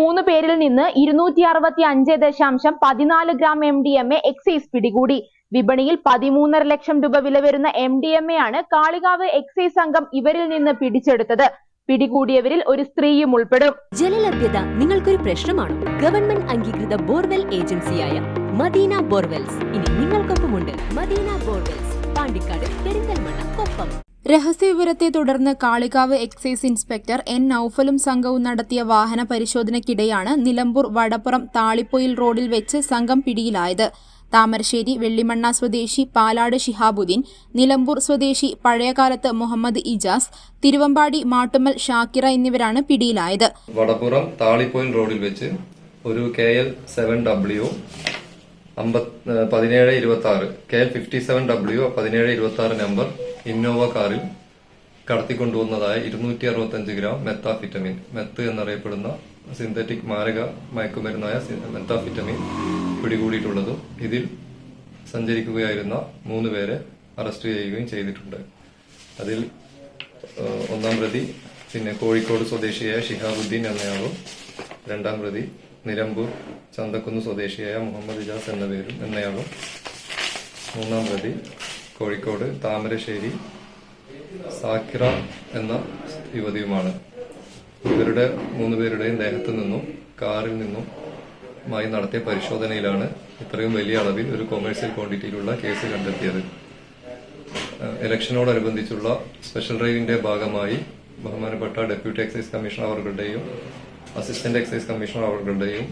3 പേരിൽ നിന്ന് 265.14 gram MDMA excise പിടികൂടി. വിപണിയിൽ 13.5 ലക്ഷം രൂപ വില വരുന്ന MDMA ആണ് കാളികാവ് എക്സൈസ് സംഘം ഇവരിൽ നിന്ന് പിടിച്ചെടുത്തത്. പിടികൂടിയവരിൽ ഒരു സ്ത്രീയും ഉൾപ്പെടും. ജലലഭ്യത നിങ്ങൾക്കൊരു പ്രശ്നമാണോ? ഗവൺമെന്റ് അംഗീകൃത ബോർവെൽ ഏജൻസിയായ മദീന ബോർവെൽസ് ഇനി നിങ്ങൾക്കൊപ്പമുണ്ട്. മദീന ബോർവെൽസ്, പാണ്ടിക്കാട്, പെരിന്തൽമണ്ണ, കൊപ്പം. രഹസ്യവിവരത്തെ തുടർന്ന് കാളികാവ് എക്സൈസ് ഇൻസ്പെക്ടർ N. നൌഫലും സംഘവും നടത്തിയ വാഹന പരിശോധനയ്ക്കിടെയാണ് നിലമ്പൂർ വടപ്പുറം താളിപ്പൊയിൽ റോഡിൽ വെച്ച് സംഘം പിടിയിലായത്. താമരശ്ശേരി വെള്ളിമണ്ണ സ്വദേശി പാലാട് ഷിഹാബുദ്ദീൻ, നിലമ്പൂർ സ്വദേശി പഴയകാലത്ത് മുഹമ്മദ് ഇജാസ്, തിരുവമ്പാടി മാട്ടുമ്മൽ ഷാക്കിറ എന്നിവരാണ് പിടിയിലായത്. വടപ്പുറം താളിപ്പൊയിൽ റോഡിൽ വെച്ച് ഒരു KL 7W 1726 KL 57W 1726 number Innova കാറിൽ കടത്തിക്കൊണ്ടുവന്നതായ 265 ഗ്രാം മെത്താഫിറ്റമിൻ, മെത്ത് എന്നറിയപ്പെടുന്ന സിന്തറ്റിക് മാരക മയക്കുമരുന്നായ മെത്താഫിറ്റമിൻ പിടികൂടിയിട്ടുള്ളതും ഇതിൽ സഞ്ചരിക്കുകയായിരുന്ന 3 പേരെ അറസ്റ്റ് ചെയ്യുകയും ചെയ്തിട്ടുണ്ട്. അതിൽ ഒന്നാം പ്രതി കോഴിക്കോട് സ്വദേശിയായ ഷിഹാബുദ്ദീൻ എന്നയാളും, രണ്ടാം പ്രതി നിലമ്പൂർ ചന്തക്കുന്ന് സ്വദേശിയായ മുഹമ്മദ് ഇജാസ് എന്നയാളും, മൂന്നാം പ്രതി കോഴിക്കോട് താമരശ്ശേരി സാക്കിറ എന്ന യുവതിയുമാണ്. ഇവരുടെ 3 പേരുടെയും ദേഹത്തു നിന്നും കാറിൽ നിന്നും നടത്തിയ പരിശോധനയിലാണ് ഇത്രയും വലിയ അളവിൽ ഒരു കൊമേഴ്സ്യൽ ക്വാണ്ടിറ്റിയിലുള്ള കേസ് കണ്ടെത്തിയത്. ഇലക്ഷനോടനുബന്ധിച്ചുള്ള സ്പെഷ്യൽ ഡ്രൈവിന്റെ ഭാഗമായി ബഹുമാനപ്പെട്ട ഡെപ്യൂട്ടി എക്സൈസ് കമ്മീഷണർ അവர்களுടെയും അസിസ്റ്റന്റ് എക്സൈസ് കമ്മീഷണർ അവர்களுടെയും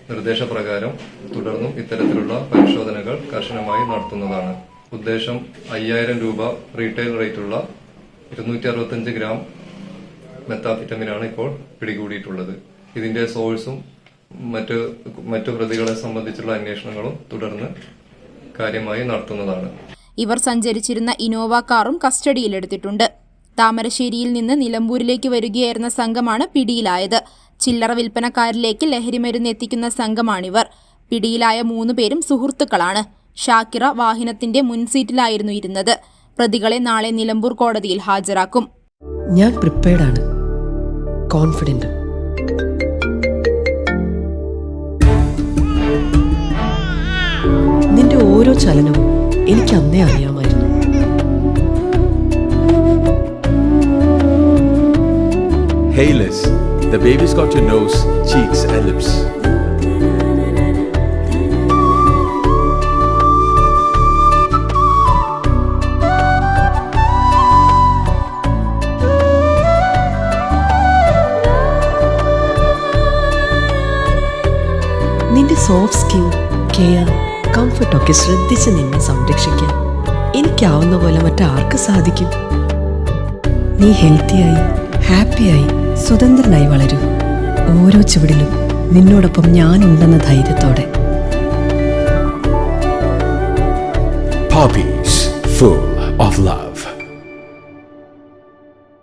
നിർദ്ദേശപ്രകാരം തുടർന്നും ഇത്തരത്തിലുള്ള പരിശോധനകൾ കർശനമായി നടത്തുന്നതാണ്. ഉദ്ദേശം 5000 രൂപ റീറ്റെയിൽ റേറ്റുള്ള 265 ഗ്രാം മെത്താഫിറ്റമിനാണ് ഇപ്പോൾ പിടികൂടിയിട്ടുള്ളത്. ഇതിന്റെ സോഴ്സും മറ്റു പ്രതികളെ സംബന്ധിച്ചുള്ള അന്വേഷണങ്ങളും തുടർന്ന് കാര്യമായി നടത്തുന്നതാണ്. ഇവർ സഞ്ചരിച്ചിരുന്ന ഇനോവ കാറും കസ്റ്റഡിയിലെടുത്തിട്ടുണ്ട്. താമരശ്ശേരിയിൽ നിന്ന് നിലമ്പൂരിലേക്ക് വരികയായിരുന്ന സംഘമാണ് പിടിയിലായത്. ചില്ലറ വിൽപ്പനക്കാരിലേക്ക് ലഹരിമരുന്ന് എത്തിക്കുന്ന സംഘമാണിവർ. പിടിയിലായ 3 പേരും സുഹൃത്തുക്കളാണ്. ഷാക്കിറ വാഹനത്തിന്റെ മുൻസീറ്റിലായിരുന്നു ഇരുന്നത്. പ്രതികളെ നാളെ നിലമ്പൂർ കോടതിയിൽ ഹാജരാക്കും. ഞാൻ പ്രിപ്പയർഡ് ആണ്, കോൺഫിഡന്റ്. നിന്റെ ഓരോ ചലനവും എനിക്ക് അന്നേ അറിയാമായിരുന്നു. Hey Liz, the baby's got your nose, cheeks and lips. നിന്റെ സോഫ്റ്റ് സ്കിൻ, കെയർ, കംഫർട്ടൊക്കെ ശ്രദ്ധിച്ച് നിന്നെ സംരക്ഷിക്കാൻ എനിക്കാവുന്ന പോലെ മറ്റാർക്ക് സാധിക്കും? നീ ഹെൽത്തിയായി, ഹാപ്പിയായി, സ്വതന്ത്രനായി വളരൂ. ഓരോ ചുവടിലും നിന്നോടൊപ്പം ഞാനുണ്ടെന്ന ധൈര്യത്തോടെ. Poppies, full of love.